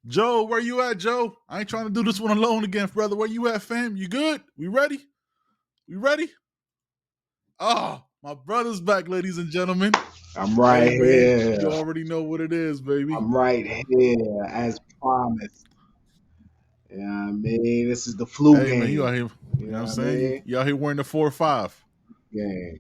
Joe, where you at, Joe? I ain't trying to do this one alone again, brother. Where you at, fam? You good? We ready? We ready? Oh, my brother's back, ladies and gentlemen. I'm Hey, right man, here. you already know what it is, baby. I'm right here as promised. You know what I mean? This is the flu Hey, man, you out game. here. You You know know what I'm what I saying? mean? You out here wearing the 4 or 5. Game.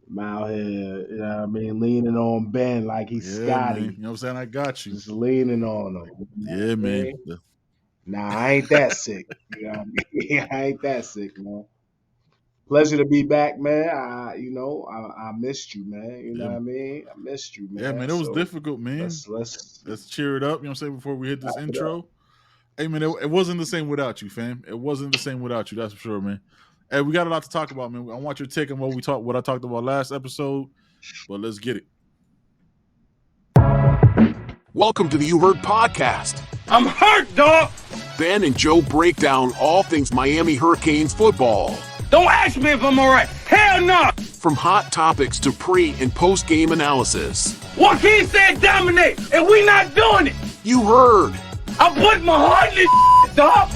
I'm out here, you know what I mean? Leaning on Ben like he's Yeah, man. Scotty. You know what I'm saying? I got you. Just leaning on him. You know Yeah, what I man. mean? Nah, I ain't that sick. You know what I mean? I ain't that sick, man. Pleasure to be back, man. I missed you, man. You know Yeah, what I mean? I missed you, yeah, man. man. It was So difficult, man. let's Let's cheer it up. You know what I'm saying? Before we hit this wrap it up. intro. Hey, man, it wasn't the same without you, fam. It wasn't the same without you. That's for sure, man. Hey, we got a lot to talk about, man. I want your take on what I talked about last episode, but let's get it. Welcome to the You Heard Podcast. I'm hurt, dog. Ben and Joe break down all things Miami Hurricanes football. Don't ask me if I'm all right. Hell no. From hot topics to pre- and post-game analysis. Joaquin said dominate, and we not doing it. You heard. I put my heart in this dog.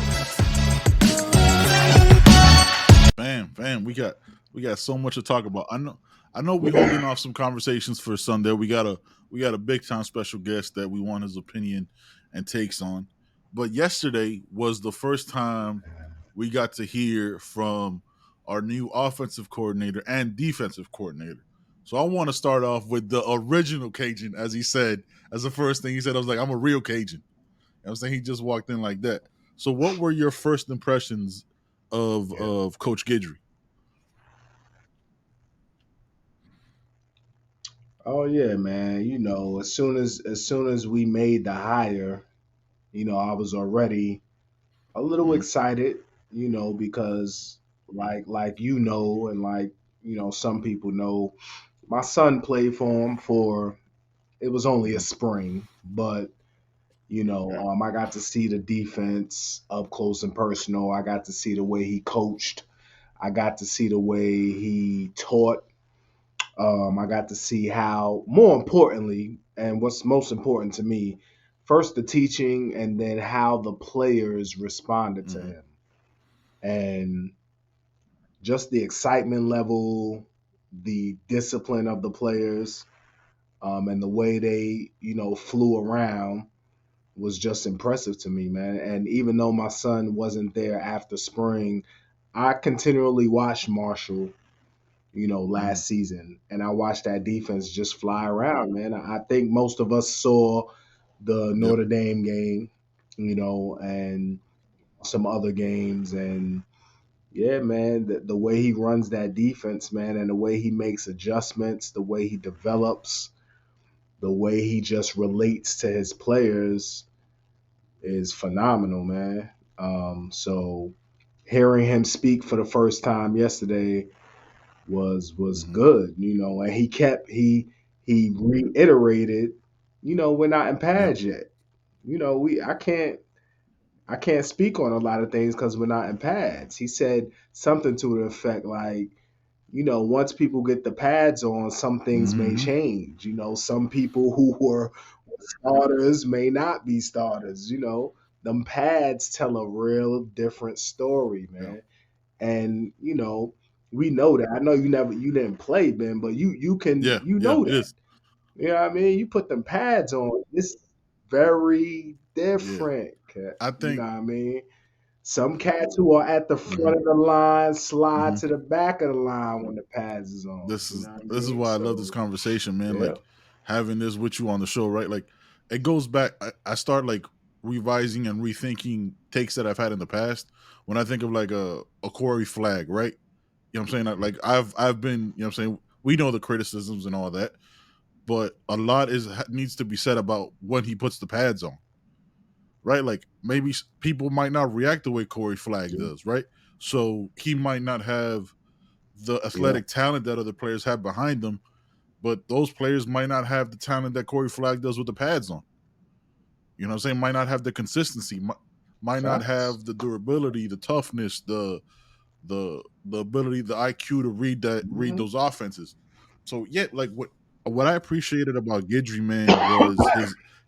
Fam, we got so much to talk about. I know we holding off some conversations for Sunday. We got a big time special guest that we want his opinion and takes on. But yesterday was the first time we got to hear from our new offensive coordinator and defensive coordinator. So I want to start off with the original Cajun, as he said, as the first thing he said. I was like, I'm a real Cajun. You know what I'm saying? He just walked in like that. So what were your first impressions of Coach Guidry? Oh yeah, man. As soon as we made the hire, I was already a little Mhm. excited, because and some people know, my son played for him for it was only a Mhm. spring, but I got to see the defense up close and personal. I got to see the way he coached. I got to see the way he taught. I got to see how, more importantly, and what's most important to me, first the teaching and then how the players responded to Mhm. him. And just the excitement level, the discipline of the players, and the way they, flew around was just impressive to me, man. And even though my son wasn't there after spring, I continually watched Marshall, Mhm. last season, and I watched that defense just fly around, man. I think most of us saw the Yep. Notre Dame game, and some other games, and yeah, man, the way he runs that defense, man, and the way he makes adjustments, the way he develops, the way he just relates to his players is phenomenal, man. So hearing him speak for the first time yesterday was Mhm. good, and he reiterated, we're not in Yep. pads yet. We I can't speak on a lot of things because we're not in pads. He said something to the effect like, once people get the pads on, some things may Mhm. change. Some people who were starters may not be starters. Them pads tell a real different story, Yep. man. And we know that. I know you didn't play, Ben, but you can Yeah. Yeah. know It that. is. You know what I mean? You put them pads on, it's very Yeah. different. I You know think. what I mean? Some cats who are at the Mhm. front of the line slide Mhm. to the back of the line when the pads is on. This You is know what I this is mean? why I love this So conversation, man. yeah. Like having this with you on the show, right? Like it goes back. I start like revising and rethinking takes that I've had in the past. When I think of like a Corey Flag, right? You know what I'm saying? Like I've been, you know what I'm saying? We know the criticisms and all that, but a lot needs to be said about when he puts the pads on, right? Like maybe people might not react the way Corey Flag Yeah. does, right? So he might not have the Yeah. athletic talent that other players have behind them, but those players might not have the talent that Corey Flag does with the pads on. You know what I'm saying? Might not have the consistency, might not Facts. have the durability, the toughness, the ability, the IQ to read Mhm. those offenses. So yeah, like what I appreciated about Guidry, man, was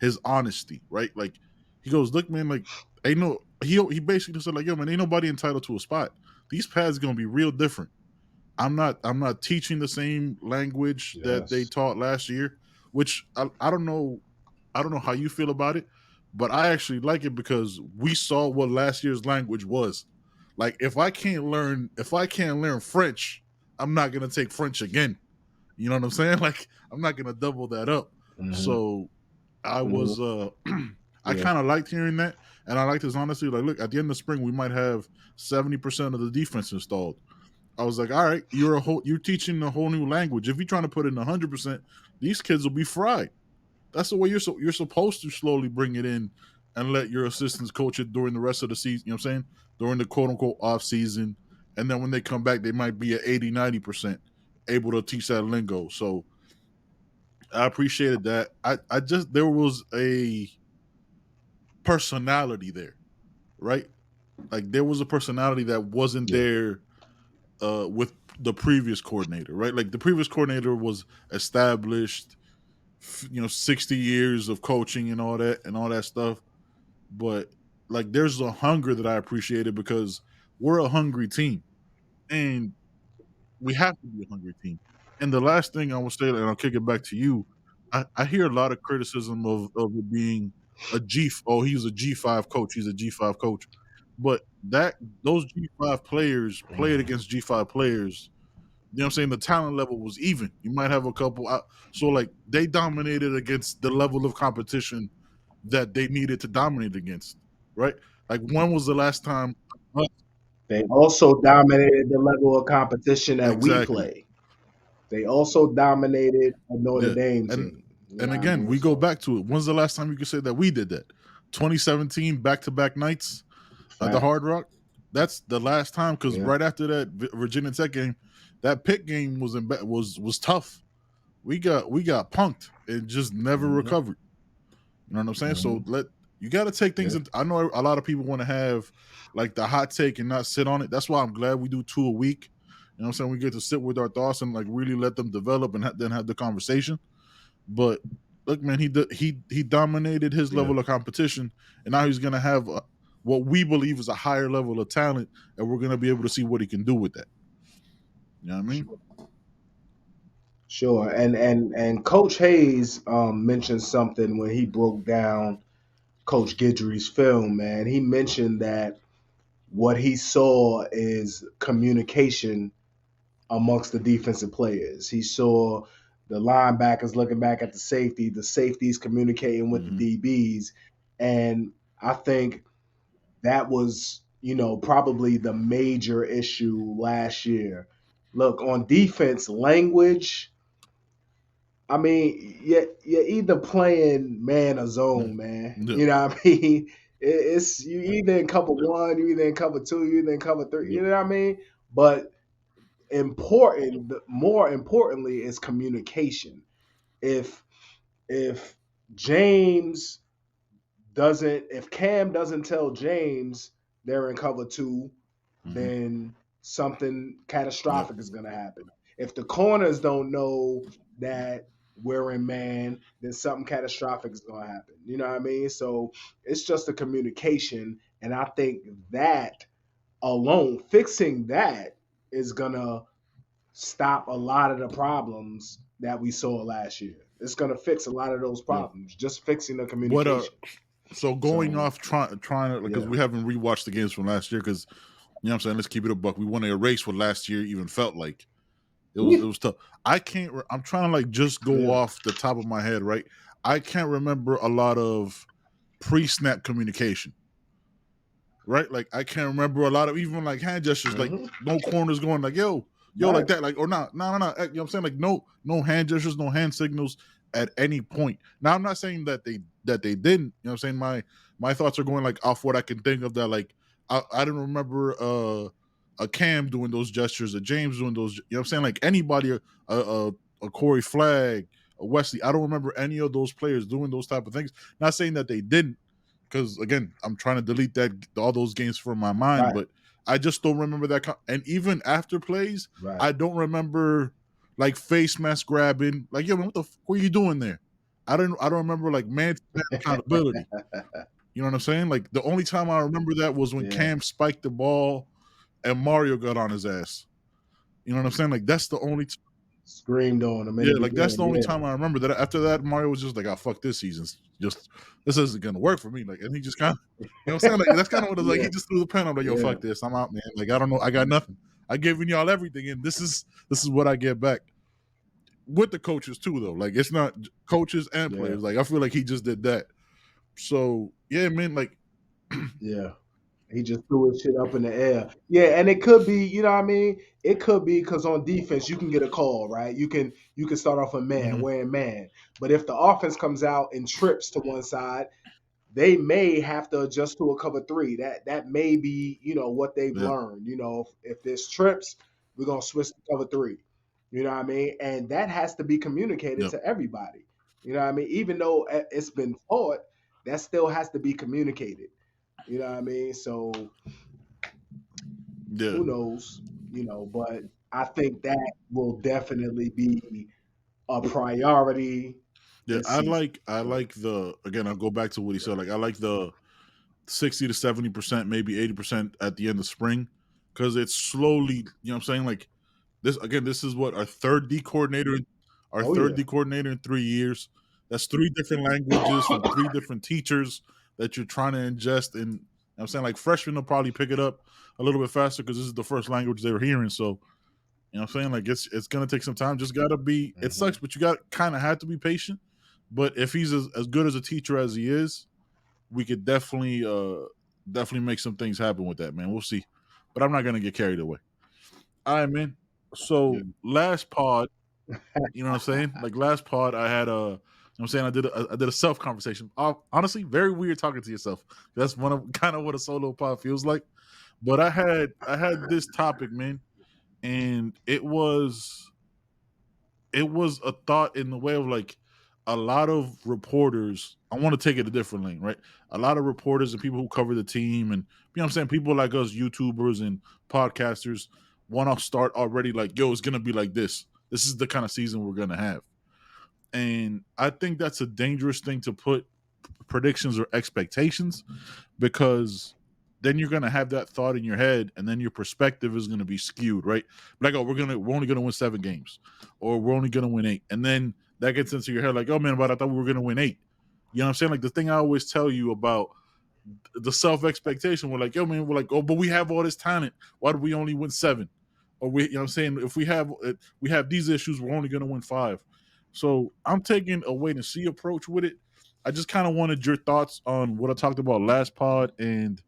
his honesty, right? Like he goes, look, man, like ain't no he basically said like, yo, man, ain't nobody entitled to a spot. These pads gonna be real different. I'm not teaching the same language that they Yes. taught last year, which I don't know. I don't know how you feel about it, but I actually like it because we saw what last year's language was. Like if I can't learn French, I'm not gonna take French again. You know what I'm saying? Like I'm not gonna double that up. Hmm. So I Hmm. was I Yeah. kind of liked hearing that, and I liked his honesty. Like, look, at the end of spring, we might have 70% of the defense installed. I was like, all right, you're teaching a whole new language. If you're trying to put in 100%, these kids will be fried. That's the way you're supposed to slowly bring it in and let your assistants coach it during the rest of the season. You know what I'm saying? During the quote unquote off season. And then when they come back, they might be at 80, 90% able to teach that lingo. So I appreciated that. I just there was a personality there, right? Like there was a personality that wasn't Yeah. there with the previous coordinator, right? Like the previous coordinator was established, 60 years of coaching and all that stuff. But like there's a hunger that I appreciated because we're a hungry team and we have to be a hungry team. And the last thing I will say, and I'll kick it back to you, I hear a lot of criticism of it being he's a G5 coach. He's a G5 coach. But those G5 players played Hmm. against G5 players. You know what I'm saying? The talent level was even. You might have a couple out. So like they dominated against the level of competition that they needed to dominate against, right? Like when was the last time? They also dominated the level of competition that we Exactly. play. They also dominated a Notre Yeah. Dame And team. You know and what I again, mean? we go So back to it. When's the last time you could say that we did that? 2017 back-to-back nights at the Hard facts. Rock. That's the last time because Yeah. right after that Virginia Tech game, that Pitt game was tough. We got punked and just never Hmm. recovered. You know what I'm saying? So Hmm. you got to take things. Yeah. I know a lot of people want to have like the hot take and not sit on it. That's why I'm glad we do 2 a week. You know what I'm saying? We get to sit with our thoughts and like really let them develop and then have the conversation. But look, man, he dominated his Yeah. level of competition, and now he's gonna have what we believe is a higher level of talent, and we're gonna be able to see what he can do with that. You know what I mean? Sure. Sure. And Coach Hayes mentioned something when he broke down Coach Guidry's film, man. He mentioned that what he saw is communication amongst the defensive players. He saw the linebackers looking back at the safeties communicating with Mm-hmm. the DBs. And I think that was, probably the major issue last year. Look, on defense, language, I mean, you're either playing man or zone, man. Yeah. You know what I mean? It's you either in cover one, you either in cover two, you either in cover three. Yeah. You know what I mean? But more importantly, is communication. If if James if Cam doesn't tell James they're in cover two, Mm-hmm. then something Yep. catastrophic is going to happen. If the corners don't know that we're in man, then something catastrophic is going to happen. You know what I mean? So it's just a communication. And I think that alone, fixing that is going to stop a lot of the problems that we saw last year. It's going to fix a lot of those Yep. problems, just fixing the What communication. so going So, off trying to because yeah. we haven't rewatched the games from last year because you know what I'm saying, let's keep it a buck. We want to erase what last year even felt like. It was tough. I can't. I'm trying to like just go Yeah. off the top of my head, right? I can't remember a lot of pre-snap communication, right? Like I can't remember a lot of even like hand gestures, like Hmm. no corners going like yo, like Right. that, like or not, no. You know what I'm saying? Like no hand gestures, no hand signals at any point. Now I'm not saying that they didn't. You know what I'm saying? My thoughts are going like off what I can think of that. Like I didn't remember a Cam doing those gestures, a James doing those. You know what I'm saying? Like anybody, a Corey Flagg, a Wesley. I don't remember any of those players doing those type of things. Not saying that they didn't, because again, I'm trying to delete that all those games from my mind, Right. but I just don't remember that. And even after plays, Right. I don't remember like face mask grabbing. Like, yo, man, what are you doing there? I don't remember like man-to-man accountability. You know what I'm saying? Like the only time I remember that was when Yeah. Cam spiked the ball and Mario got on his ass. You know what I'm saying? Like that's the only Screamed on him in yeah, the like that's beginning. the only Yeah. time I remember that. After that, Mario was just like, "Oh fuck this season. Just this isn't gonna work for me." Like, and he just kind of, you know what I'm saying? Like that's kind of what it's like. Yeah. He just threw the pen. I'm like, "Yo, Yeah. fuck this. I'm out, man. Like I don't know. I got nothing. I given y'all everything, and this is what I get back." With the coaches too, though. Like it's not coaches and Yeah. players. Like I feel like he just did that. So yeah, man. Like Yeah. He just threw his shit up in the air. Yeah, and it could be, you know what I mean? It could be because on defense you can get a call, right? You can start off a man, mhm, wearing man. But if the offense comes out and trips to one side, they may have to adjust to a cover three. That may be, what they've yeah, learned. If there's trips, we're gonna switch to cover three. You know what I mean? And that has to be communicated yep, to everybody. You know what I mean? Even though it's been taught, that still has to be communicated. You know what I mean? So yeah, who knows? But I think that will definitely be a priority yeah. this I season. like I So like the again. I'll go back to what he said. Like I like the 60 to 70%, maybe 80% at the end of spring, because it's slowly. You know what I'm saying? Like this again. This is what our oh third yeah. D coordinator in 3 years. That's three different languages from three different teachers that you're trying to ingest. And you know what I'm saying, like freshmen will probably pick it up a little bit faster because this is the first language they're hearing. So you know what I'm saying? Like it's gonna take some time. Just gotta be it Hmm. sucks, but you got kind of have to be patient. But if he's as good as a teacher as he is, we could definitely make some things happen with that, man. We'll see. But I'm not gonna get carried away. All right, man. Yeah. So last pod, you know what I'm saying? Like last pod, I had a, you know what I'm saying, I did a self conversation. Honestly, very weird talking to yourself. That's one of kind of what a solo pod feels like. But I had this topic, man, and it was a thought in the way of like a lot of reporters. I want to take it a different lane, right? A lot of reporters and people who cover the team, and you know what I'm saying, people like us, YouTubers and podcasters, want to start already like, yo, it's gonna be like this. This is the kind of season we're gonna have, and I think that's a dangerous thing to put predictions or expectations, because then you're gonna have that thought in your head, and then your perspective is gonna be skewed, right? Like, oh, we're only gonna win 7 games, or we're only gonna win 8, and then that gets into your head, like, oh man, but I thought we were gonna win 8. You know what I'm saying? Like the thing I always tell you about the self expectation, we're like, yo man, we're like, oh, but we have all this talent. Why do we only win 7? Or we, you know what I'm saying? If we have these issues, we're only gonna win 5. So I'm taking a wait and see approach with it. I just kind of wanted your thoughts on what I talked about last pod and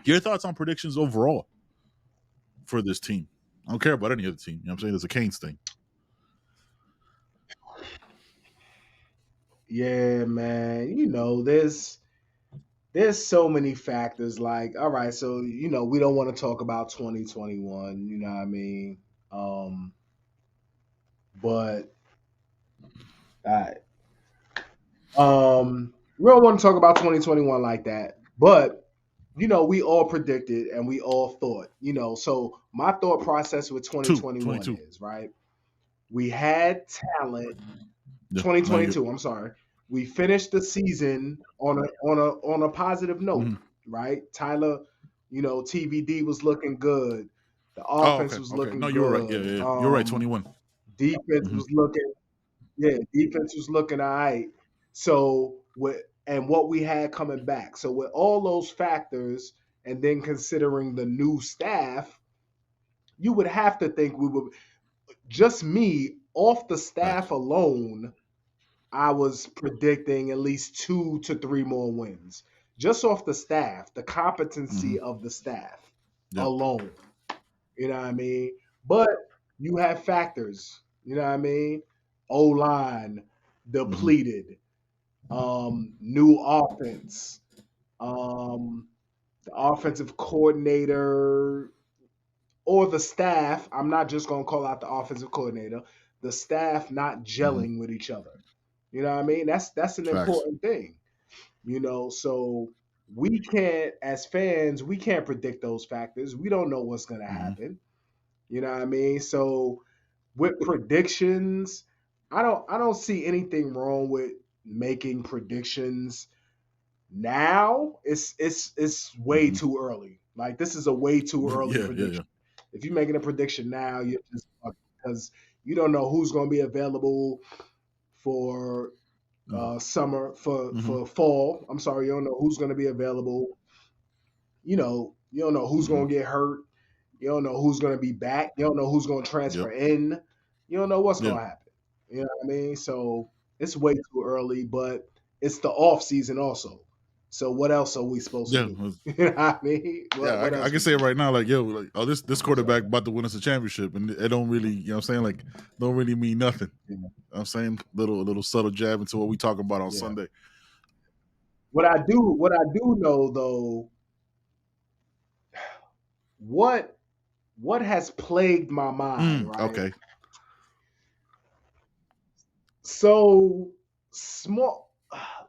your thoughts on predictions overall for this team. I don't care about any other team. You know what I'm saying? It's a Canes thing. Yeah, man. There's so many factors. Like, all right, so we don't want to talk about 2021. You know what I mean? Um, but I we don't want to talk about 2021 like that. But we all predicted and we all thought. So my thought process with Two, 2021 22. is right. We had talent. Yeah, no, you. 2022. I'm sorry. We finished the season on a positive note, Mm-hmm. right? Tyler, TVD was looking good. The Oh, offense okay, was okay. No, looking you were right. Yeah, good. yeah, yeah. You're right. 21. Defense Mm-hmm. was looking, yeah, defense was looking all right. So what we had coming back. So with all those factors, and then considering the new staff, you would have to think we would just me off the staff Facts. alone. I was predicting at least 2 to 3 more wins just off the staff, the Mm-hmm. competency of the staff Yep. alone. You know what I mean? But you have factors. You know what I mean? O line Mm-hmm. depleted, new offense, um, the offensive coordinator or the staff. I'm not just gonna call out the offensive coordinator. The staff not Mm-hmm. gelling with each other. You know what I mean? That's an Facts. important thing. So we can't, as fans, we can't predict those factors. We don't know what's gonna Mm-hmm. happen. You know what I mean? So with predictions, I don't see anything wrong with making predictions now. It's way Mm-hmm. too early. Like this is a way too early Yeah, yeah, yeah. prediction. If you're making a prediction now, you're just because you don't know who's going to be available for summer Mm-hmm. for fall. I'm sorry, you don't know who's going to be available. You don't know who's Mm-hmm. going to get hurt. You don't know who's going to be back. You don't know who's going to Yep. transfer in. You don't know what's Yeah. going to happen. You know what I mean? So it's way too early, but it's the off season also. So what else are we supposed to Yeah. do? You know what I mean? Yeah, What I else can we say it can do? right now, like, yo, like, oh, this quarterback So about to win us a championship, and it don't really, you know what I'm saying, like, don't really mean nothing. yeah, You know what I'm saying, little subtle jab into what we talking about on yeah. Sunday. What I do know though, what what has plagued my mind, right? Okay. So small.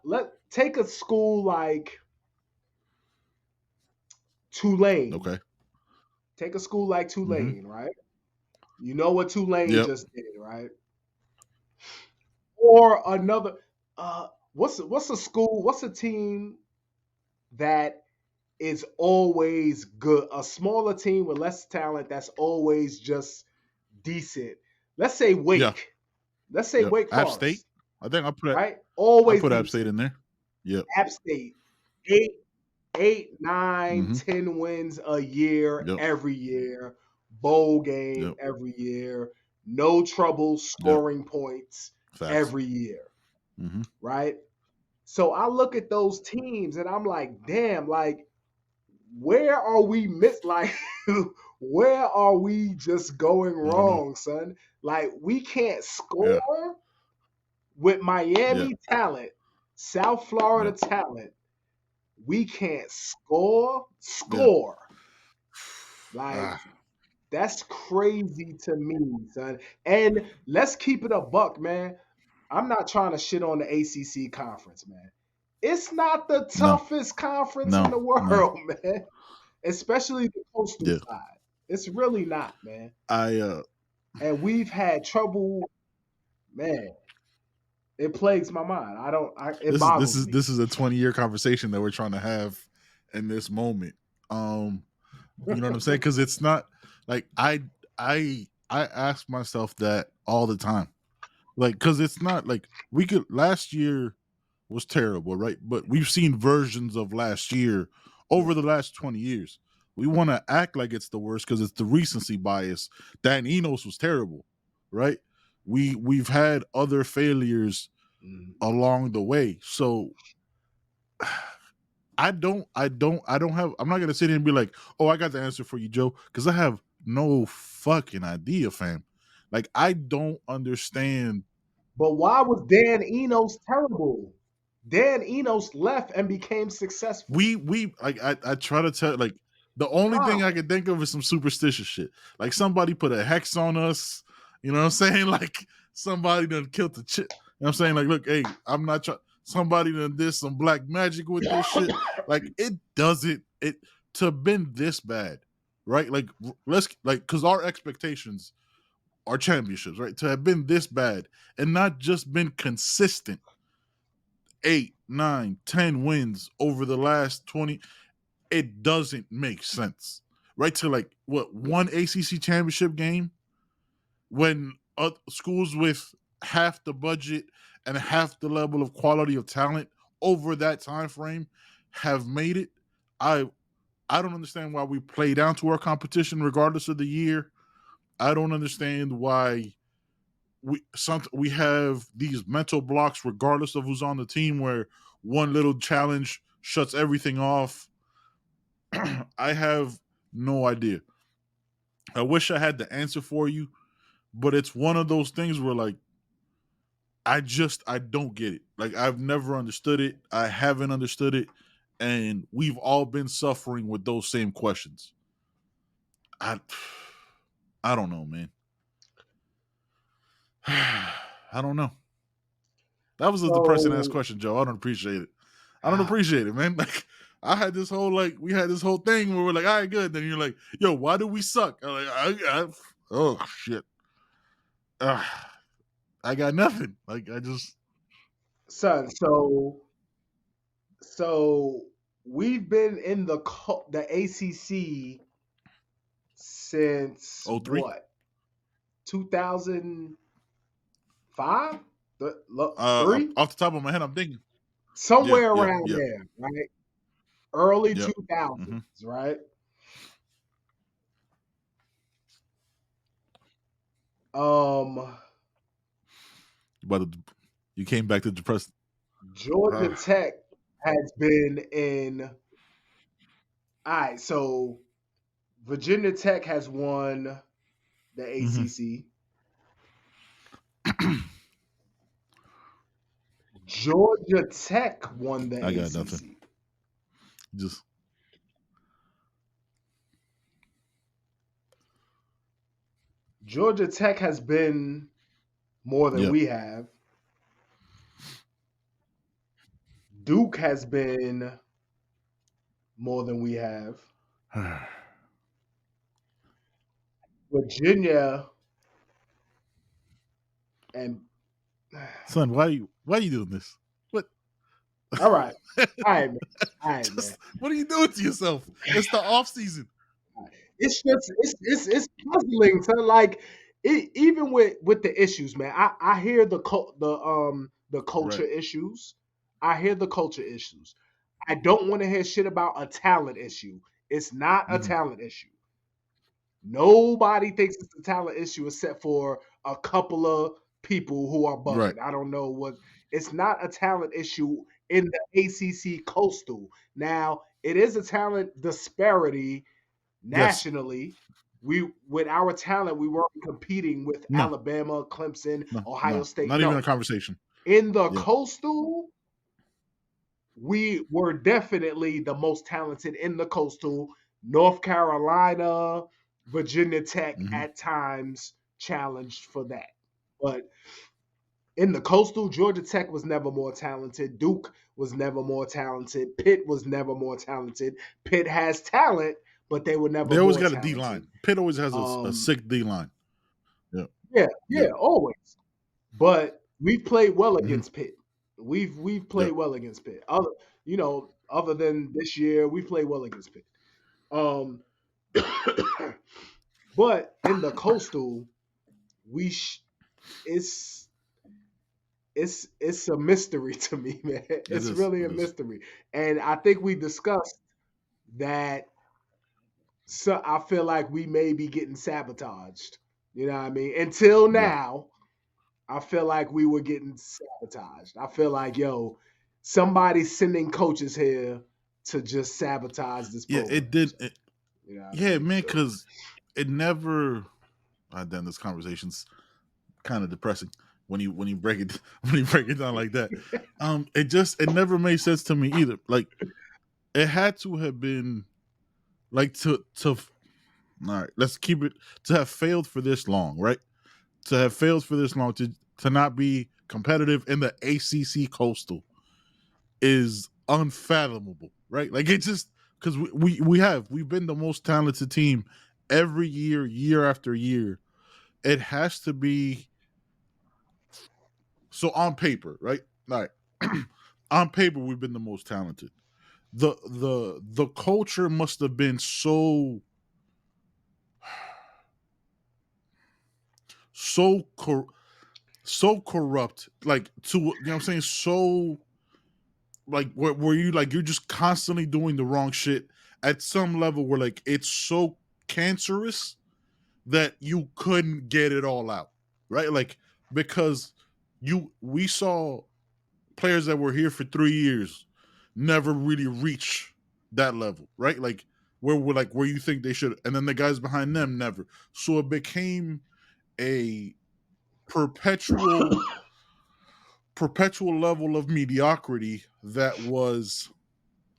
Let take a school like Tulane. Okay. Take a school like Mm-hmm. Tulane, right? You know what Tulane Yep. just did, right? Or another. What's a school? What's a team that is always good? A smaller team with less talent that's always just decent. Let's say Yeah. Wake. Let's say Yep. Wake App State. Forest, I think right? I Always put App State decent. in there. Yep. App State, eight, eight, nine, Mm-hmm. 10 wins a year, Yep. every year. Bowl game Yep. every year. No trouble Yep. scoring points Facts. every year, Mm-hmm. right? So I look at those teams and I'm like, damn, like where are we like where are we just going I don't know. wrong, son? Like we can't Yeah. score with Yeah. Miami talent, South Florida Yep. talent. We can't score, Yeah. score. Like Ah. that's crazy to me, son. And let's keep it a buck, man. I'm not trying to shit on the ACC conference, man. It's not the No. toughest conference in No. the No. world, man. Especially the coastal Yeah. side. It's really not, man. I And we've had trouble, man. It plagues my mind. It boggles me. this is a 20-year conversation that we're trying to have in this moment. You know what I'm saying? Because it's not like I ask myself that all the time. Like, because it's not like we could last year was terrible, right? But we've seen versions of last year Yeah. over the last 20 years. We want to act like it's the worst because it's the recency bias. Dan Enos was terrible, right? We've had other failures Mm. along the way. So I don't have, I'm not gonna sit here and be like, oh, I got the answer for you, Joe, because I have no fucking idea, fam. Like I don't understand. But why was Dan Enos terrible? Dan Enos left and became successful. We like I try to tell, like, the only thing How? I can think of is some superstitious shit. Like somebody put a hex on us, you know what I'm saying? Like somebody done killed the chip. You know what I'm saying? Like, look, hey, I'm not trying, somebody done did some black magic with this shit. Like it doesn't it to been this bad, right? Like let's like, because our expectations are championships, right? To have been this bad and not just been consistent 8, 9, 10 wins over the last 20, it doesn't make sense, right? To like what, one ACC championship game when schools with half the budget and half the level of quality of talent over that time frame have made it. I I don't understand why we play down to our competition regardless of the year. I don't understand why we have these mental blocks regardless of who's on the team, where one little challenge shuts everything off. I have no idea. I wish I had the answer for you, but it's one of those things where like I don't get it. Like I've never understood it. I haven't understood it, and we've all been suffering with those same questions. I I don't know, man. I don't know. That was a depressing ass So question, Joe. I don't appreciate it. I don't appreciate it, man. Like I had this whole we had this whole thing where we're like, all right, good. Then you're like, yo, why do we suck? I'm like, oh shit. I got nothing. Like I just son. So we've been in the ACC since 03. what? 2005? Off 3? the top of my head, I'm thinking. Yeah, Somewhere yeah, around yeah, there, right? Early yep. 2000s, Mm-hmm. right? Um, But you came back to depressed. Georgia Uh, Tech has been in. All right, so Virginia Tech has won the mm-hmm. ACC. Georgia Tech won the I got nothing. ACC. Just Georgia Tech has been more than yep. we have. Duke has been more than we have. Virginia and Son, why are you doing this? What? all right, all right, man. All right, man. Just what are you doing to yourself? It's the off season. It's just it's puzzling to like even with the issues, man. I hear the culture Right. issues. I hear the culture issues. I don't want to hear shit about a talent issue. It's not a Mm-hmm. talent issue. Nobody thinks it's a talent issue except for a couple of people who are Right. bugging. I don't know what. It's not a talent issue in the ACC Coastal. Now, it is a talent disparity Yes. nationally. We with our talent, we weren't competing with No. Alabama, Clemson, No. Ohio No. State. Not even a No, conversation. in the Yep. Coastal, we were definitely the most talented in the Coastal. North Carolina, Virginia Tech Mm-hmm. at times challenged for that. But in the Coastal, Georgia Tech was never more talented. Duke was never more talented. Pitt was never more talented. Pitt has talent, but they were never They always more got a D talented. line. Pitt always has a Um, sick D line. Yep. yeah, Yep. always. But we've played well Mm-hmm. against Pitt. We've played Yep. well against Pitt. Other than this year, we played well against Pitt. Um, but in the Coastal, we sh- it's it's a mystery to me, man. It It's is. really a It is. mystery, and I think we discussed that. So I feel like we may be getting sabotaged. You know what I mean? Until Yeah. now, I feel like we were getting sabotaged. I feel like, yo, somebody's sending coaches here to just sabotage this Yeah. program. It did. You know what I Yeah, mean? man. So Because it never. Then this conversation's kind of depressing when you break it when you break it down like that. It never made sense to me either. Like it had to have been like to all right, let's keep it to have failed for this long, right? To have failed for this long to not be competitive in the ACC Coastal is unfathomable, right? Like it just because we've been the most talented team every year, year after year. It has to be so on paper, right? All right. On paper, we've been the most talented. The culture must have been so so corrupt, like to you know what I'm saying, so like where you like you're just constantly doing the wrong shit at some level where like it's so cancerous that you couldn't get it all out, right? Like because we saw players that were here for 3 years never really reach that level, right? Like where you think they should, and then the guys behind them never. So it became a perpetual level of mediocrity that was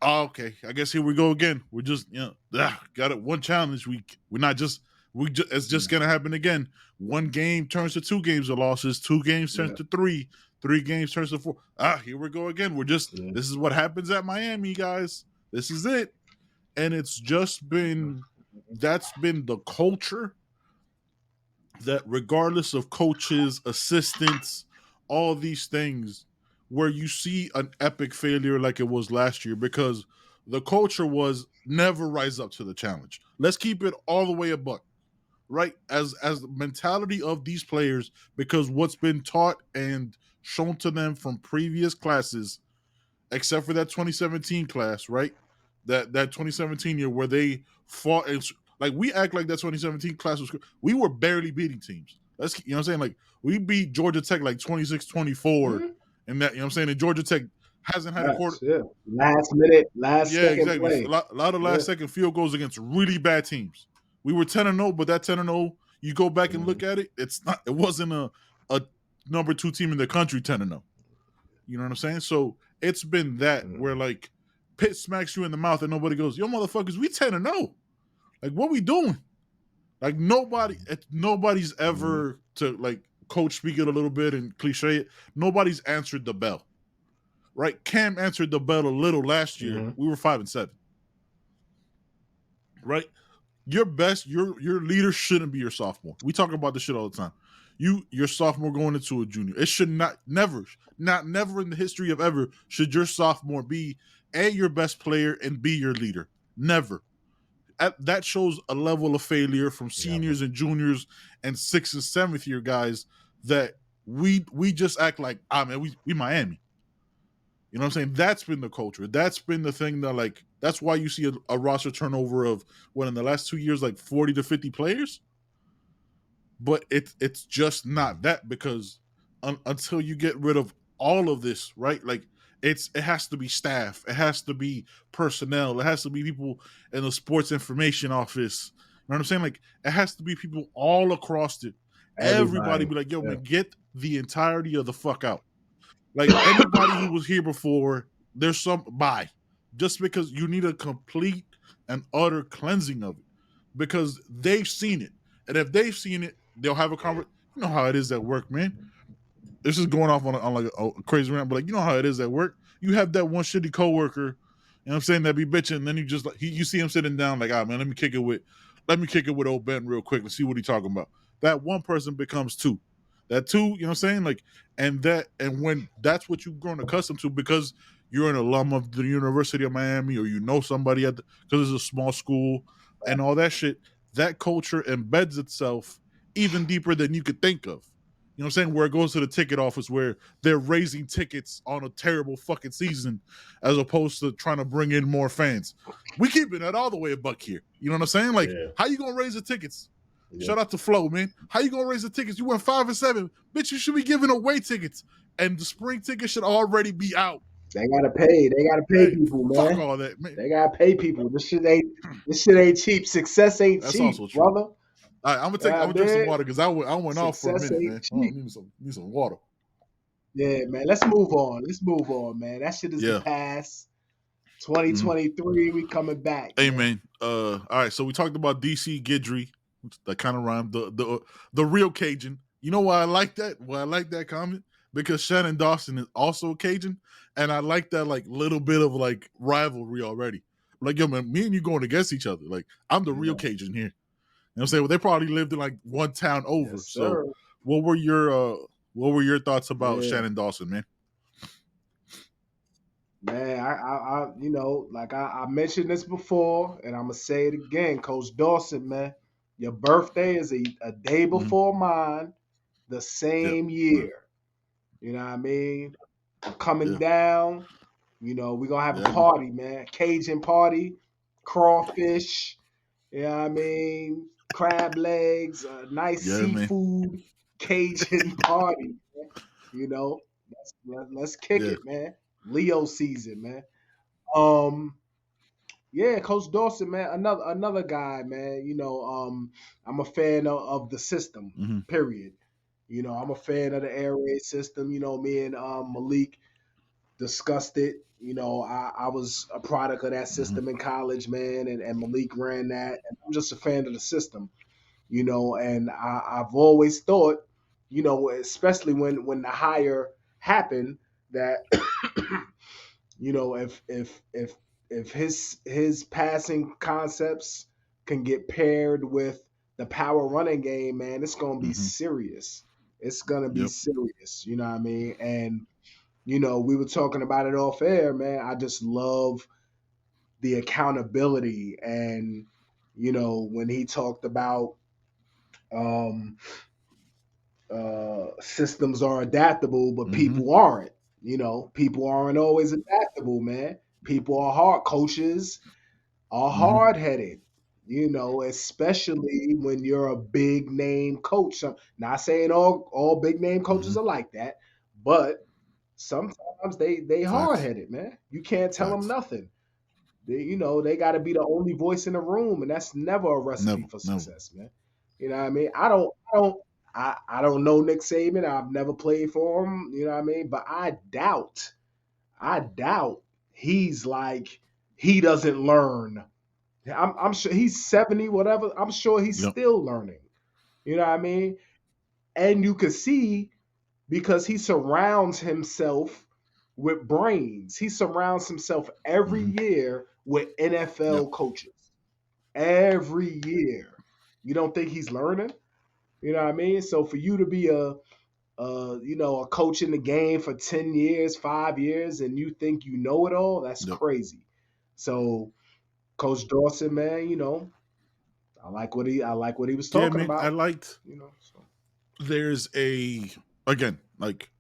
okay. I guess here we go again. We're just got it one challenge week. We're not just it's just gonna happen again. One game turns to 2 games of losses. 2 games turns yeah, to 3. 3 games turns to 4. Here we go again. yeah. This is what happens at Miami, guys. This is it. And it's just been that's been the culture that regardless of coaches, assistants, all these things, where you see an epic failure like it was last year, because the culture was never rise up to the challenge. Let's keep it all the way a buck, right? As the mentality of these players, because what's been taught and shown to them from previous classes, except for that 2017 class, right? That 2017 year where they fought and like we act like that 2017 class was we were barely beating teams. That's you know what I'm saying? Like we beat Georgia Tech like 26-24 and that you know what I'm saying? And Georgia Tech hasn't had a quarter. Yes, yeah. Last minute, last Yeah, second exactly. play. A lot of last second field goals against really bad teams. We were 10-0, but that 10-0, you go back and look at it, it wasn't a number 2 team in the country 10-0. You know what I'm saying? So it's been that where like Pitt smacks you in the mouth and nobody goes, yo motherfuckers, we 10-0. Like what we doing? Like nobody's ever to like coach speak it a little bit and cliche it. Nobody's answered the bell. Right? Cam answered the bell a little last year. We were 5-7. Right? Your leader shouldn't be your sophomore. We talk about this shit all the time. Your sophomore going into a junior. It should never in the history of ever should your sophomore be A, your best player, and B, your leader. Never. That shows a level of failure from seniors and juniors and 6th and 7th year guys that we just act like, man, we Miami. You know what I'm saying? That's been the culture. That's been the thing that like that's why you see a roster turnover of in the last 2 years like 40 to 50 players. But it's just not that because until you get rid of all of this, right? Like it has to be staff, it has to be personnel, it has to be people in the sports information office. You know what I'm saying? Like it has to be people all across it. Everybody be like, yo, man, get the entirety of the fuck out. Like anybody who was here before, there's some bye. Just because you need a complete and utter cleansing of it. Because they've seen it. And if they've seen it, they'll have a conversation. You know how it is at work, man. This is going off on like a crazy rant, but like you know how it is at work. You have that one shitty coworker, you know what I'm saying, that be bitching, and then you just like you see him sitting down like, man, let me kick it with old Ben real quick and see what he's talking about. That one person becomes 2. That 2, you know what I'm saying? Like, and when that's what you've grown accustomed to because you're an alum of the University of Miami or you know somebody because it's a small school and all that shit, that culture embeds itself even deeper than you could think of. You know what I'm saying? Where it goes to the ticket office where they're raising tickets on a terrible fucking season as opposed to trying to bring in more fans. We keeping that all the way a buck here. You know what I'm saying? Like, how you going to raise the tickets? Shout out to Flo, man. How you going to raise the tickets? You went 5-7. Bitch, you should be giving away tickets. And the spring tickets should already be out. They gotta pay. They gotta pay people, man. Fuck all that, man. They gotta pay people. This shit ain't cheap. Success ain't That's cheap, also true. brother. All right, I'm gonna drink some water because I went off for a minute, man. I need some water. Yeah, man. Let's move on, man. That shit is the past. 2023, we coming back. Hey, man. All right, so we talked about DC Guidry. That kind of rhymed. The real Cajun. You know why I like that? Why I like that comment? Because Shannon Dawson is also Cajun, and I like that like little bit of like rivalry already. Like, yo, man, me and you going against each other. Like, I'm the real Cajun here. You know what I'm saying? Well, they probably lived in like one town over. Yes, so what were your thoughts about Shannon Dawson, man? Man, I you know, like I mentioned this before, and I'm gonna say it again, Coach Dawson, man. Your birthday is a day before mine, the same year. You know what I mean? I'm coming down. You know, we're gonna have a party, man. Cajun party, crawfish, you know what I mean? Crab legs, nice seafood, man. Cajun party, man. You know, let's kick it, man. Leo season, man. Coach Dawson, man, another guy, man. You know, I'm a fan of the system. Period. You know, I'm a fan of the air raid system. You know, me and Malik discussed it. You know, I was a product of that system in college, man, and Malik ran that. And I'm just a fan of the system. You know, and I've always thought, you know, especially when the hire happened, that you know, if his passing concepts can get paired with the power running game, man, it's gonna be Mm-hmm. serious. It's gonna be Yep. serious. You know what I mean? And we were talking about it off air, man. I just love the accountability, and when he talked about um systems are adaptable, but Mm-hmm. people aren't. People aren't always adaptable, man. People are hard. Coaches are Mm-hmm. hard headed. Especially when you're a big name coach. Not saying all big name Mm-hmm. coaches are like that, but sometimes they hard Facts. headed, man. You can't tell them Facts. nothing. They got to be the only voice in the room, and that's never a recipe Never. for Never. success, man. You know what I mean? I don't know Nick Saban. I've never played for him. You know what I mean? But I doubt he's like he doesn't learn. I'm sure he's 70, whatever. I'm sure he's Yep. still learning. You know what I mean? And you could see because he surrounds himself with brains. He surrounds himself every Mm-hmm. year with Yep. NFL coaches. Every year. You don't think he's learning? You know what I mean? So for you to be a coach in the game for 10 years, 5 years, and you think you know it all, that's Yep. crazy. So Coach Dawson, man, I like what he was Yeah, talking man. I about. liked. So There's again like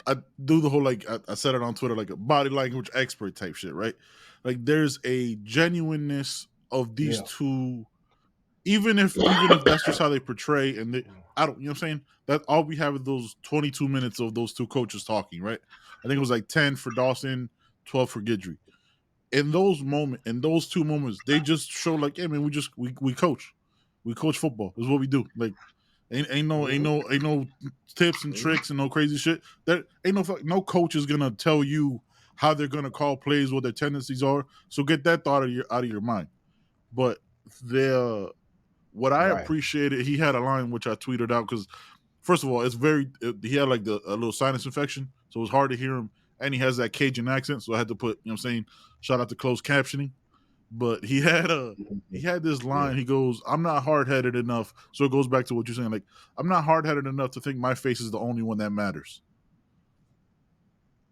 I do the whole I said it on Twitter like a body language expert type shit, right? Like there's a genuineness of these yeah. two, even if that's just how they portray, and I don't, you know what I'm saying? That all we have is those 22 minutes of those two coaches talking, right? I think it was like 10 for Dawson, 12 for Guidry. In those 2 moments, they just show like, yeah, man, we coach, we coach football. This is what we do. Like, ain't no tips and Mhm. tricks and no crazy shit. There ain't no coach is gonna tell you how they're gonna call plays, what their tendencies are. So get that thought out of your mind. But the what I Right. appreciated, he had a line which I tweeted out because first of all, he had like a little sinus infection, so it was hard to hear him, and he has that Cajun accent, so I had to put, I'm saying, shout out to closed captioning. But he Mhm. had this Yeah. line. He goes, "I'm not hard headed enough." So it goes back to what you're saying. Like, I'm not hard headed enough to think my face is the only one that matters.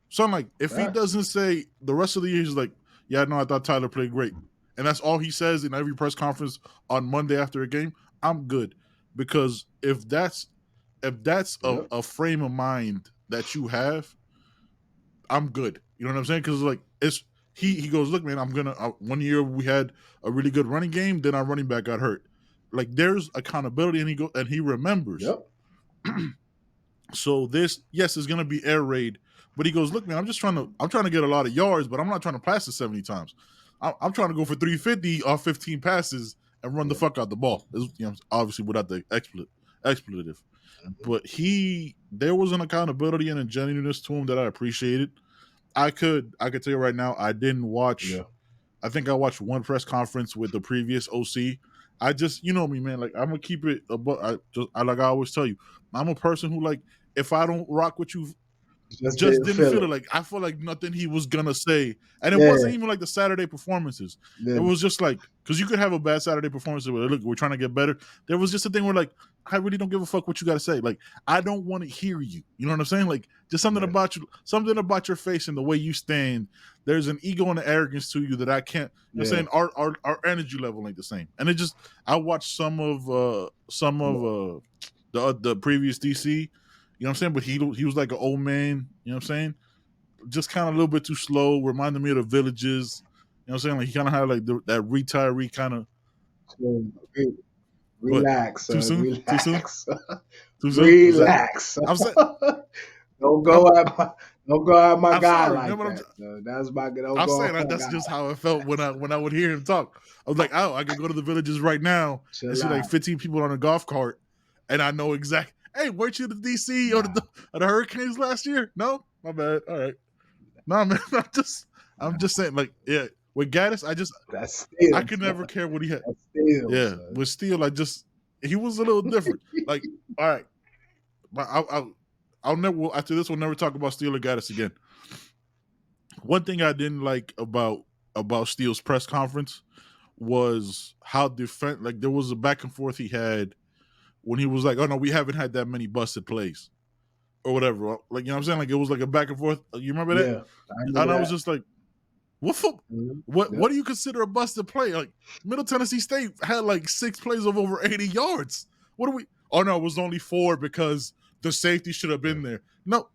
So I'm like, if he Facts. doesn't say the rest of the year, he's like, "Yeah, no, I thought Tyler played great," and that's all he says in every press conference on Monday after a game, I'm good, because if that's a, Yep. a frame of mind that you have, I'm good. You know what I'm saying? Because like it's he goes, look, man, I'm gonna. 1 year we had a really good running game, then our running back got hurt. Like there's accountability, and he remembers. Yep. So this, yes, is gonna be air raid, but he goes, look, man, I'm trying to get a lot of yards, but I'm not trying to pass it 70 times. I'm trying to go for 350 off 15 passes and run the Yeah. fuck out the ball. Obviously without the expletive. Mhm. But there was an accountability and a genuineness to him that I appreciated. I could tell you right now, I didn't watch. Yeah. I think I watched one press conference with the previous OC. I just, you know me, man. Like I'm gonna keep it. Like I always tell you, I'm a person who like if I don't rock with you, Just just didn't didn't feel feel it. it. Like I feel like nothing he was gonna say, and it Yeah. wasn't even like the Saturday performances. It Then was just like because you could have a bad Saturday performance. Where look, we're trying to get better. There was just a thing where like I really don't give a fuck what you got to say. Like I don't want to hear you. You know what I'm saying? Like just something yeah. about you, something about your face and the way you stand. There's an ego and an arrogance to you that I can't. You know what I'm Yeah. saying our energy level ain't the same. And it just I watched some of the previous DC. You know what I'm saying? But he was like an old man. You know what I'm saying? Just kind of a little bit too slow. Reminded me of the Villages. You know what I'm saying? Like he kind of had like that retiree kind of. So, What? relax, Too son. soon? Too soon? Relax. Too soon? Was that? Relax. I'm saying. don't I'm. go at my don't go at my I'm guy sorry, man. like But that. So that's my don't I'm go saying at my that's guy. just how it felt when I would hear him talk. I was like, oh, I could go to the Villages right now and Chill see like out. 15 people on a golf cart, and I know exactly. Hey, weren't you the DC or Nah, the Hurricanes last year? No, my bad. All right. No, man. I'm nah. just saying, like, yeah, with Gaddis, That's I still, could never care what he had. that's still, Yeah, son. but still, he was a little different. Like, all right, but I'll never after this we'll never talk about Steele or Gaddis again. One thing I didn't like about Steele's press conference was how there was a back and forth he had when he was like, "Oh no, we haven't had that many busted plays." Or whatever. Like, you know what I'm saying? Like, it was like a back and forth. You remember that? Yeah, I knew And I was that. just like, what Yep. what do you consider a busted play? Like, Middle Tennessee State had like 6 plays of over 80 yards. What do we? Oh no, it was only 4 because the safety should have been there. No,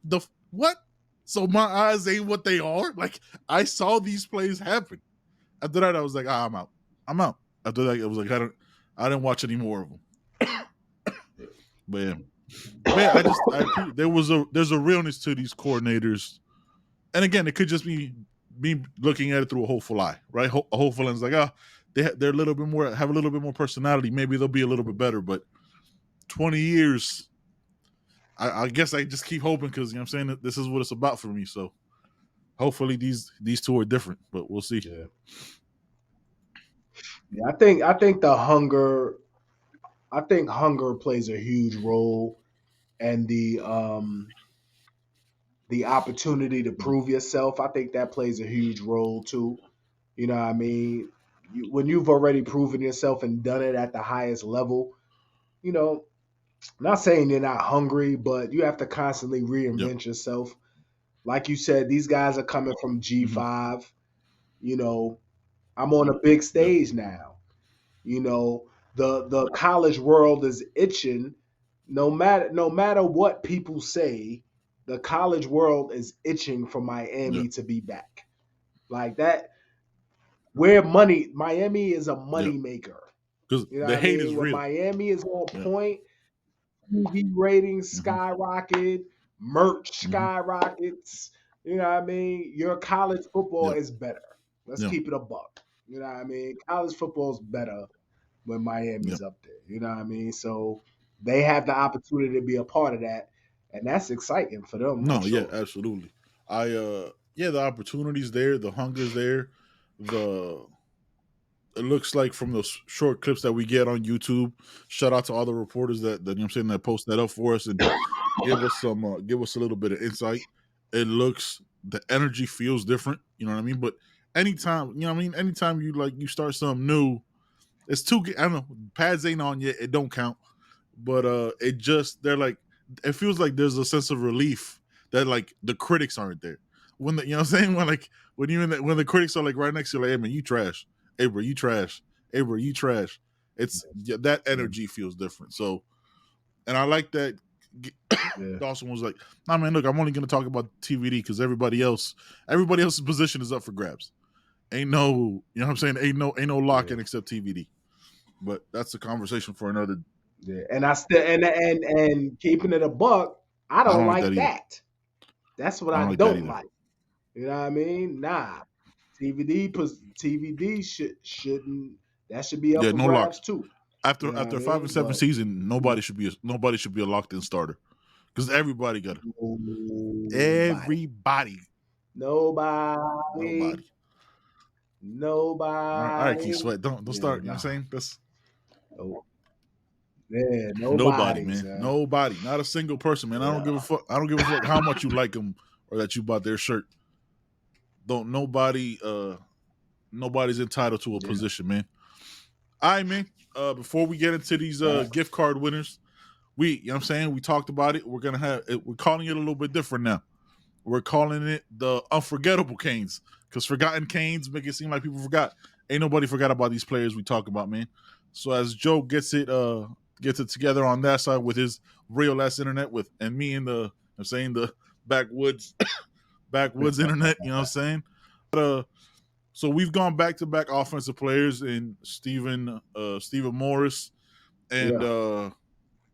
what? So my eyes ain't what they are. Like, I saw these plays happen. After that, I was like, I'm out. I'm out. After that, it was like I didn't watch any more of them. But yeah. Man, there's a realness to these coordinators, and again, it could just be me looking at it through a hopeful eye, right? A hopeful lens, like, they're a little bit more, have a little bit more personality. Maybe they'll be a little bit better. But 20 years, I guess I just keep hoping because you know what I'm saying that this is what it's about for me. So hopefully these two are different, but we'll see. Yeah, I think hunger plays a huge role, and the opportunity to prove yourself. I think that plays a huge role too. You know what I mean? When you've already proven yourself and done it at the highest level, you know, not saying you're not hungry, but you have to constantly Yep. reinvent yourself. Like you said, these guys are coming from G5. You know, I'm on a big Yep. stage now. You know, the college world is itching. No matter what people say, the college world is itching for Miami Yep. to be back. Like that, where money Miami is a Yep. money maker. Because You know the what I hate is mean? When real. Miami is on Yep. point, TV ratings Mm-hmm. skyrocket, merch Mm-hmm. skyrockets. You know what I mean? Your college football Yep. is better. Let's Yep. keep it a buck. You know what I mean? College football is better when Miami's Yep. up there. You know what I mean? So they have the opportunity to be a part of that, and that's exciting for them, I'm No, yeah, sure. absolutely. Yeah, the opportunity's there, the hunger's there, the it looks like from those short clips that we get on YouTube. Shout out to all the reporters that you know what I'm saying that post that up for us and give us a little bit of insight. It looks the energy feels different, you know what I mean? But anytime, you know what I mean, anytime you start something new, it's too I don't know, pads ain't on yet, it don't count. But it just they're like it feels like there's a sense of relief that like the critics aren't there. When the you know what I'm saying? When the critics are like right next to you, like, hey man, you trash. Hey bro, you trash. Hey bro, you trash. It's that Yeah. energy feels different. So and I like that Yeah. Dawson was like, nah man, look, I'm only gonna talk about TVD because everybody else's position is up for grabs. Ain't no, you know what I'm saying? Ain't no lock in Yeah. except TVD. But that's a conversation for another. Yeah. And I still and keeping it a buck, I I don't don't like that like either. that. That's what I I don't like that don't either. like. You know what I mean? Nah. TVD shouldn't that should be up Yeah, for no grabs locks. too. You know what I After 5 and 7 mean? season, You know, nobody should be a locked in starter because everybody got it. nobody. Everybody, Nobody. nobody. All right, Keith Nobody. Sweat, don't Yeah, start. You know what I'm nah. saying? That's No. Yeah, nobody, nobody, man. son. Nobody, not a single person, man. I don't Yeah. give a fuck. I don't give a fuck how much you like them or that you bought their shirt. Don't nobody. Nobody's entitled to a Yeah. position, man. All right, man. Before we get into these Facts. gift card winners, you know what I'm saying? We talked about it. We're calling it a little bit different now. We're calling it the Unforgettable Canes because forgotten Canes make it seem like people forgot. Ain't nobody forgot about these players we talk about, man. So as Joe gets it together on that side with his real ass internet with and me in I'm saying the backwoods backwoods internet, you know what I'm saying? So we've gone back to back offensive players in Stephen Morris and Yeah.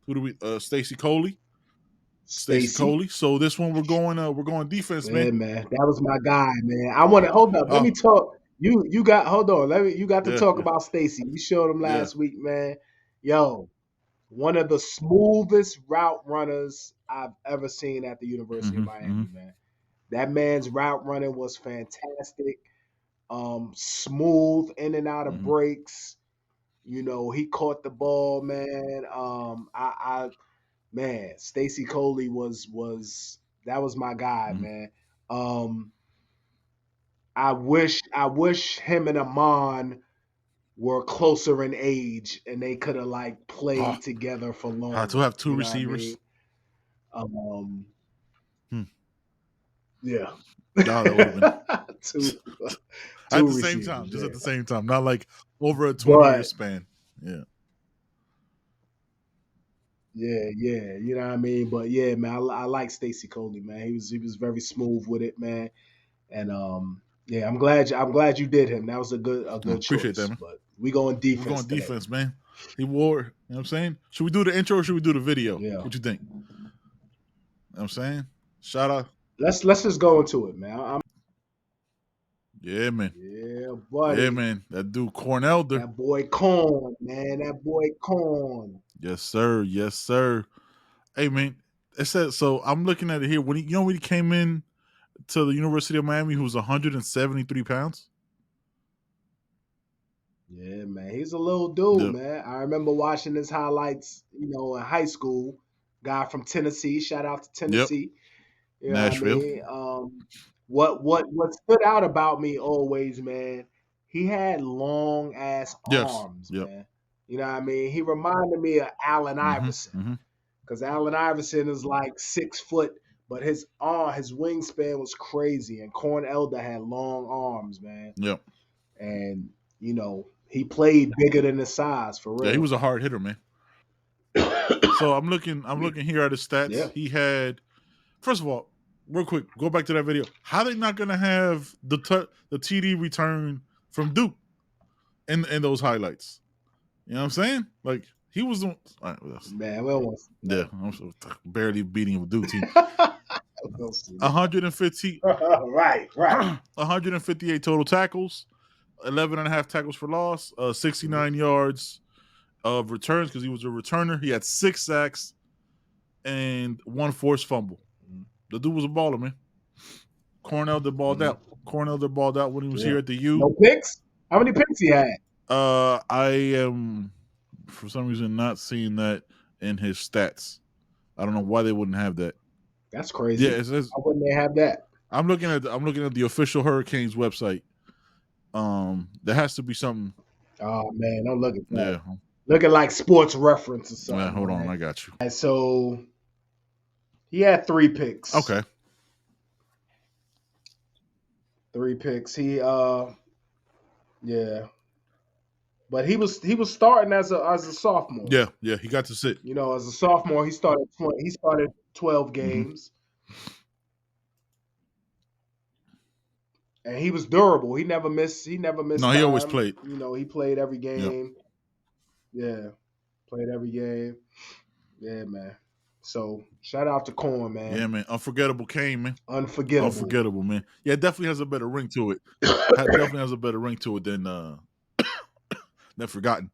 who do we Stacy Coley. Stacy Stacy. Coley. So this one we're going defense, man. Yeah, man. That was my guy, man. I want to hold up. Let me Oh, talk. You got hold on. You got to yeah, talk yeah, about Stacy. You showed him yeah. last week, man. Yo, one of the smoothest route runners I've ever seen at the University of Mm-hmm, mm-hmm, Miami, man. That man's route running was fantastic. Smooth in and out of mm-hmm, breaks. You know, he caught the ball, man. I man, Stacy Coley was that was my guy, mm-hmm. man. Um, I wish him and Amon were closer in age and they could have like played Oh, together for to longer. have two You know what I receivers. mean? Hmm. Yeah. No, that would have been two at two the same receivers. time, just Yeah. at the same time, not like over a 20-year But span. Yeah. yeah, you know what I mean. But yeah, man, I like Stacey Coley, man. He was very smooth with it, man. And yeah, I'm glad you did him. That was a No, good appreciate that, choice. man. But we going We're defense going today. defense, man. He wore, you know what I'm saying? Should we do the intro or should we do the video? Yeah. What you think? You know what I'm saying? Shout out. Let's just go into it, man. Yeah, man. Yeah, buddy. Yeah, man. That dude Cornelder. That boy Corn, man. That boy Corn. Yes, sir. Yes, sir. Hey, man. It said so. I'm looking at it here. When when he came in to the University of Miami, who was 173 pounds. Yeah, man. He's a little dude, Yep. man. I remember watching his highlights, in high school. Guy from Tennessee. Shout out to Tennessee. You know Nashville. what I mean? What stood out about me always, man, he had long ass arms, Yep. man. You know what I mean? He reminded me of Allen Iverson. Mm-hmm. Because Allen Iverson is like 6 foot, but his wingspan was crazy. And Corn Elder had long arms, man. Yep. And he played bigger than his size for real. Yeah, he was a hard hitter, man. So I'm looking here at his stats. Yeah. He had, first of all, real quick, go back to that video. How they not gonna have the TD return from Duke in those highlights? You know what I'm saying? Like he was the man. Well, yeah, I'm barely beating a Duke team. 150, right. 158 total tackles, 11.5 tackles for loss, 69 yards of returns because he was a returner. He had 6 sacks and 1 forced fumble. The dude was a baller, man. Cornelder balled out. Cornelder balled out when he was here at the U. No picks? How many picks he had? I am, for some reason, not seeing that in his stats. I don't know why they wouldn't have that. That's crazy. Yeah, it says. Why wouldn't they have that? I'm looking at the official Hurricanes website. There has to be something. Oh man, don't look at that. Yeah, look at like Sports Reference or something. Yeah, hold on, man. I got you. And so he had 3 picks. Okay. 3 picks. He yeah. But he was starting as a sophomore. Yeah, he got to sit. As a sophomore, he started 12 games. And he was durable. He never missed. No, he always played. He played every game. Yeah, played every game. Yeah, man. So shout out to Corn, man. Yeah, man. Unforgettable Cane, man. Unforgettable, man. Yeah, it definitely has a better ring to it. Definitely has a better ring to it than Forgotten.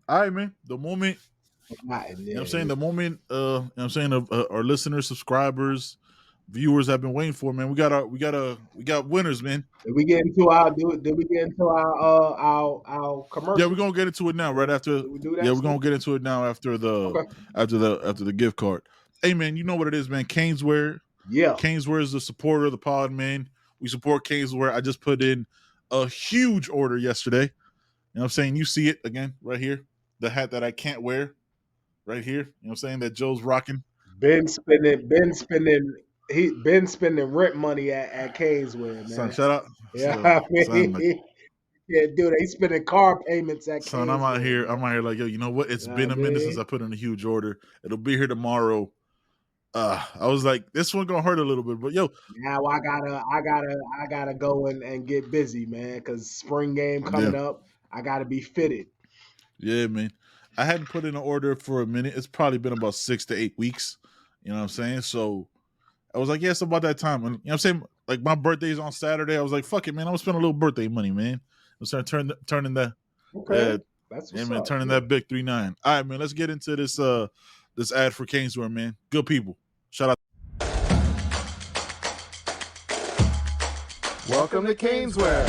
All right, man. The moment, you know what I'm saying? The moment, our listeners, subscribers, viewers have been waiting for, man. We got winners, man. Did we get into our commercial? Yeah, we're gonna get into it now, right after. Did we do that? Yeah, we're gonna get into it now after the gift card. Hey, man, you know what it is, man. Caneswear. Yeah. Caneswear is the supporter of the pod, man. We support Caneswear. I just put in a huge order yesterday. You know what I'm saying? You see it again right here. The hat that I can't wear right here. You know what I'm saying? That Joe's rocking. Ben spending rent money at Caneswear, man. Son, shout out. Yeah, yeah, dude, he's spending car payments at Son, Caneswear. I'm out here like, yo, you know what? It's been a minute since I put in a huge order. It'll be here tomorrow. I was like, this one gonna hurt a little bit, but yo, now I gotta go and get busy, man, because spring game coming up. I gotta be fitted. Yeah, man. I hadn't put in an order for a minute. It's probably been about 6 to 8 weeks. You know what I'm saying? So I was like, yeah, it's about that time. And you know what I'm saying? Like my birthday's on Saturday. I was like, fuck it, man. I'm gonna spend a little birthday money, man. I'm starting turning that. Okay. That's what's up. Turning that big 3-9. All right, man. Let's get into this this ad for Caneswear, man. Good people. Shout out. Welcome to Caneswear.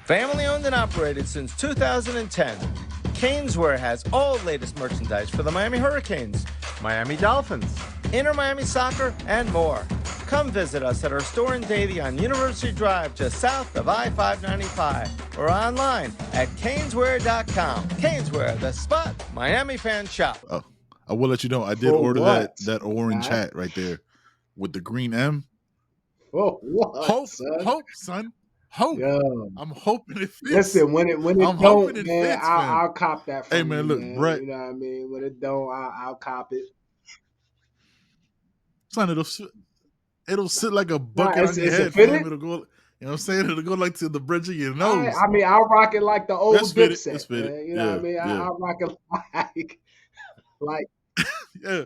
Family owned and operated since 2010, Caneswear has all latest merchandise for the Miami Hurricanes, Miami Dolphins, Inter Miami Soccer, and more. Come visit us at our store in Davie on University Drive, just south of I-595, or online at caneswear.com. Caneswear, the spot Miami fans shop. I will let you know I did For order what, that orange guy? hat right there with the green M. Oh, what, Hope, son. Hope. Yo. I'm hoping it fits. Listen, when it I'm don't, hoping it man, fits, fam. I'll cop that from Hey, man, you, look, man. Brett. You know what I mean? When it don't, I'll cop it. Son, it'll sit like a bucket on your it's head, fitted? fam. It'll go, you know what I'm saying? It'll go like to the bridge of your nose. I mean, I'll rock it like the old It's fitted. Dipset, It's fitted. man. You know what I mean? Yeah. I'll rock it like Yeah.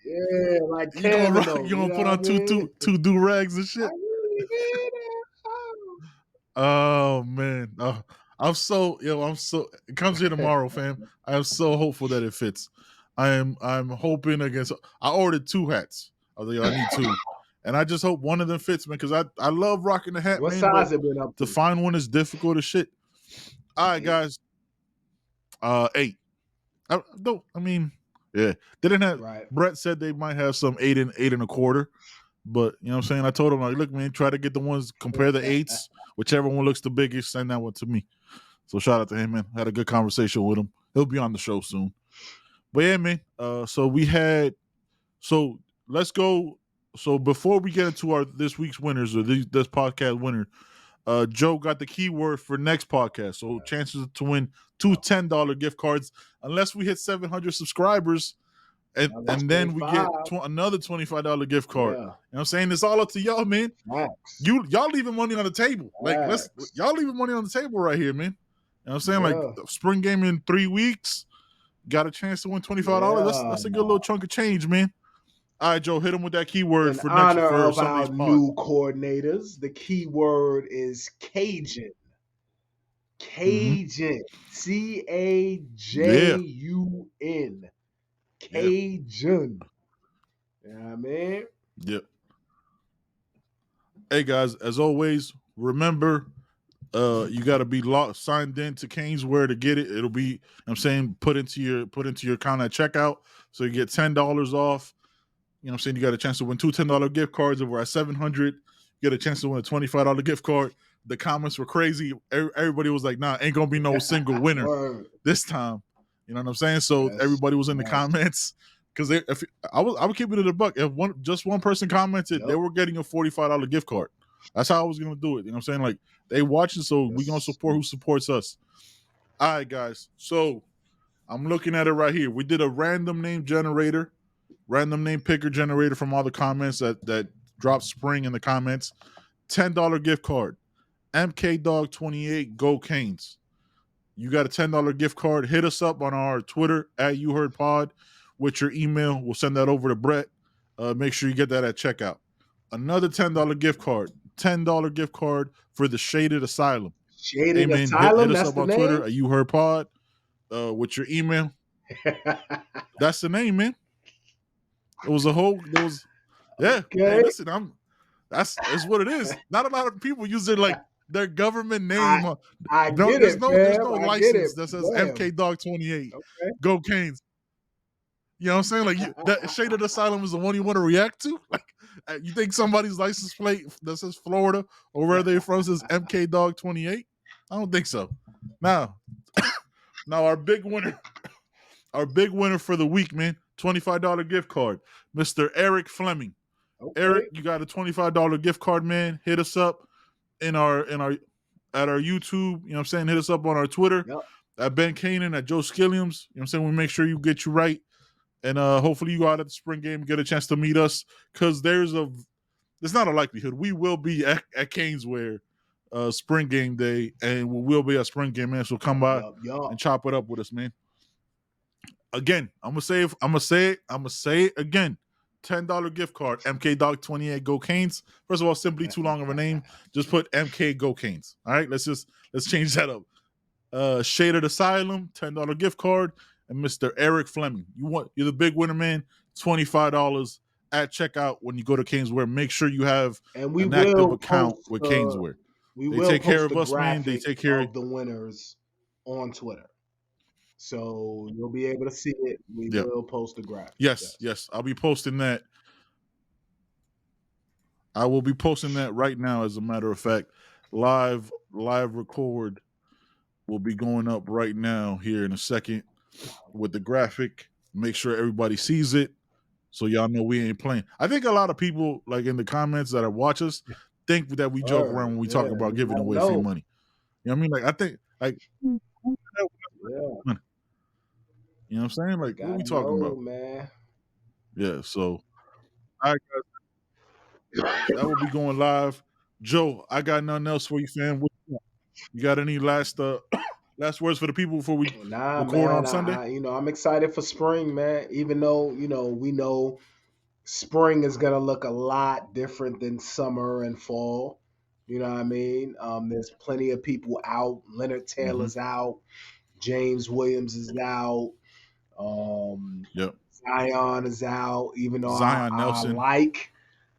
yeah, like You gonna rock, Camino. you gonna put on two do-rags and shit? Oh man. I'm so it comes here tomorrow, fam. I am so hopeful that it fits. I'm hoping against I ordered 2 hats. I was like, I need 2. And I just hope one of them fits, man, because I love rocking the hat, What man. size it went up to find one is difficult as shit. All right, guys. 8. Yeah. They didn't have Right. Brett said they might have some 8 and 8.25. But you know what I'm saying? I told him, like, look, man, try to get the ones, compare the 8s, whichever one looks the biggest, send that one to me. So shout out to him, man. Had a good conversation with him. He'll be on the show soon. But yeah, man. So let's go. So before we get into this week's winners or this podcast winner, Joe got the keyword for next podcast. So chances to win 2 $10 gift cards, unless we hit 700 subscribers. And then we get another $25 gift card. Yeah. You know what I'm saying? It's all up to y'all, man. Max. Y'all leaving money on the table. Like Max. y'all leaving money on the table right here, man. You know what I'm saying? Yeah. Like the spring game in 3 weeks, got a chance to win $25. That's a good little chunk of change, man. All right, Joe, hit him with that keyword In for honor for of Sunday's our pod. new coordinators, the keyword is Cajun. Cajun. Cajun. Cajun. You know what I mean? Yep. Hey guys, as always, remember you got to be signed in to Caneswear to get it. It'll be, you know what I'm saying, put into your account at checkout, so you get $10 off. You know what I'm saying? You got a chance to win 2 $10 gift cards. If we're at 700, you get a chance to win a $25 gift card. The comments were crazy. Everybody was like, nah, ain't gonna be no single winner this time. You know what I'm saying? So everybody was in the comments, because if I would keep it in the buck. If just one person commented, they were getting a $45 gift card. That's how I was gonna do it. You know what I'm saying? Like, they watching, so we gonna support who supports us. All right, guys. So I'm looking at it right here. We did a random name picker generator from all the comments that dropped spring in the comments. $10 gift card. MK Dog 28 Go Canes. You got a $10 gift card. Hit us up on our Twitter at YouHeardPod with your email. We'll send that over to Brett. Make sure you get that at checkout. Another $10 gift card. $10 gift card for the Shaded Asylum. Shaded Asylum. Hit us up on Twitter at YouHeardPod with your email. That's the name, man. Yeah. Okay. Hey, listen, that's what it is. Not a lot of people use their government name. There's no license that says MK Dog 28. Okay. Go Canes. You know what I'm saying? Like, that Shaded Asylum is the one you want to react to? Like, you think somebody's license plate that says Florida or where they're from says MK Dog 28? I don't think so. Now our big winner for the week, man, $25 gift card, Mr. Eric Fleming. Okay. Eric, you got a $25 gift card, man. Hit us up at our YouTube. You know what I'm saying? Hit us up on our Twitter at Ben Kanan, at Joe Skilliams. You know what I'm saying? We make sure you get you right. And hopefully you go out at the spring game and get a chance to meet us, because there's not a likelihood. We will be at Caneswear spring game day, and we will be at spring game, man. So come by and chop it up with us, man. Again, I'm gonna say it again. $10 gift card, MK Dog 28 Go Canes. First of all, simply too long of a name. Just put MK Go Canes. All right, let's change that up. Shaded Asylum, $10 gift card, and Mr. Eric Fleming. You're the big winner, man. $25 at checkout when you go to Caneswear. Make sure you have an active account with Caneswear. They take care of us, man. They take care of the winners on Twitter. So you'll be able to see it. We will post the graphic. Yes. I'll be posting that. I will be posting that right now. As a matter of fact, live record will be going up right now here in a second with the graphic. Make sure everybody sees it so y'all know we ain't playing. I think a lot of people like in the comments that watch us think that we joke around when we talk about You giving never away free know. money. You know what I mean? Like I think like you Yeah, know what I'm saying? Like what we gotta talking know, about? man. Yeah, so all right, guys, that will be going live. Joe, I got nothing else for you, fam. You got any last last words for the people before we Nah, record man. on Sunday? I'm excited for spring, man. Even though we know spring is gonna look a lot different than summer and fall. You know what I mean? There's plenty of people out. Leonard Mm-hmm. Taylor's out. James Williams is out. Um, Yep. Zion is out. Even though Zion I Nelson. like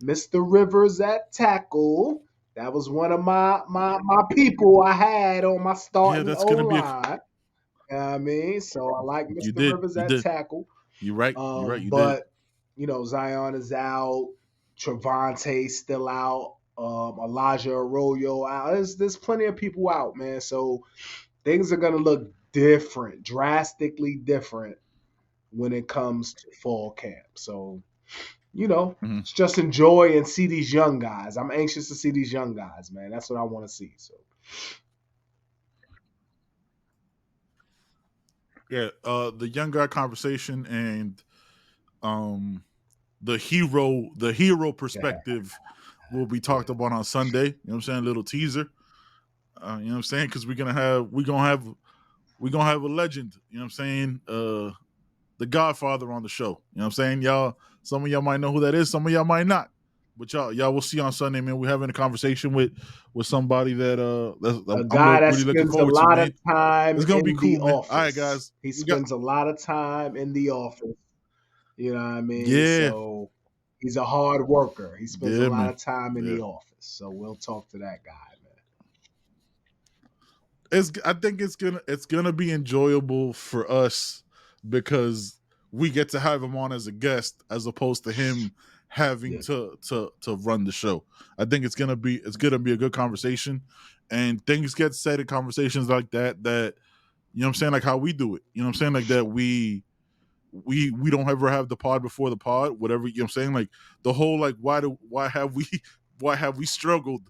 Mr. Rivers at tackle. That was one of my people I had on my Yeah, starting that's O gonna be a. line. You know what I mean? So I like You Mr. did. Rivers You at did. tackle. You're right. You're right. You did. But Zion is out. Travante's still out. Elijah Arroyo out. There's plenty of people out, man. So things are gonna look different, drastically different when it comes to fall camp. So Mm-hmm. just enjoy and see these young guys. I'm anxious to see these young guys, man. That's what I want to see. So Yeah. The young guy conversation and the hero yeah, perspective will be yeah, talked about on Sunday. You know what I'm saying? A little teaser. You know what I'm saying? Because we're gonna have a legend. You know what I'm saying? The Godfather on the show. You know what I'm saying? Y'all, some of y'all might know who that is. Some of y'all might not. But y'all will see on Sunday, man. We're having a conversation with somebody that a I'm guy that really looking spends a forward to, lot of man. time It's gonna be in the cool, man. All right, office. guys. He We got spends a lot of time in the office. You know what I mean? yeah, So he's a hard worker. He spends a yeah, lot man. of time in Yeah. the office. So we'll talk to that guy, man. I think it's gonna be enjoyable for us because we get to have him on as a guest as opposed to him having Yeah. to run the show. I think it's gonna be a good conversation, and things get said in conversations like that you know what I'm saying, like how we do it. You know what I'm saying, like that we don't ever have the pod before the pod, whatever, you know what I'm saying, like the whole like why have we why have we struggled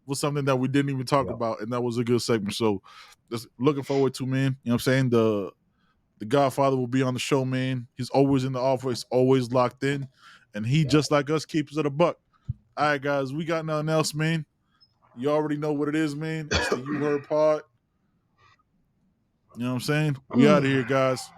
with something that we didn't even talk Yep. about, and that was a good segment. So just looking forward to, man. You know what I'm saying, the Godfather will be on the show, man. He's always in the office, always locked in, and he Yep. just like us keeps it a buck. All right, guys, we got nothing else, man. You already know what it is, man. It's the You Heard Pod. You know what I'm saying? We out of here, guys.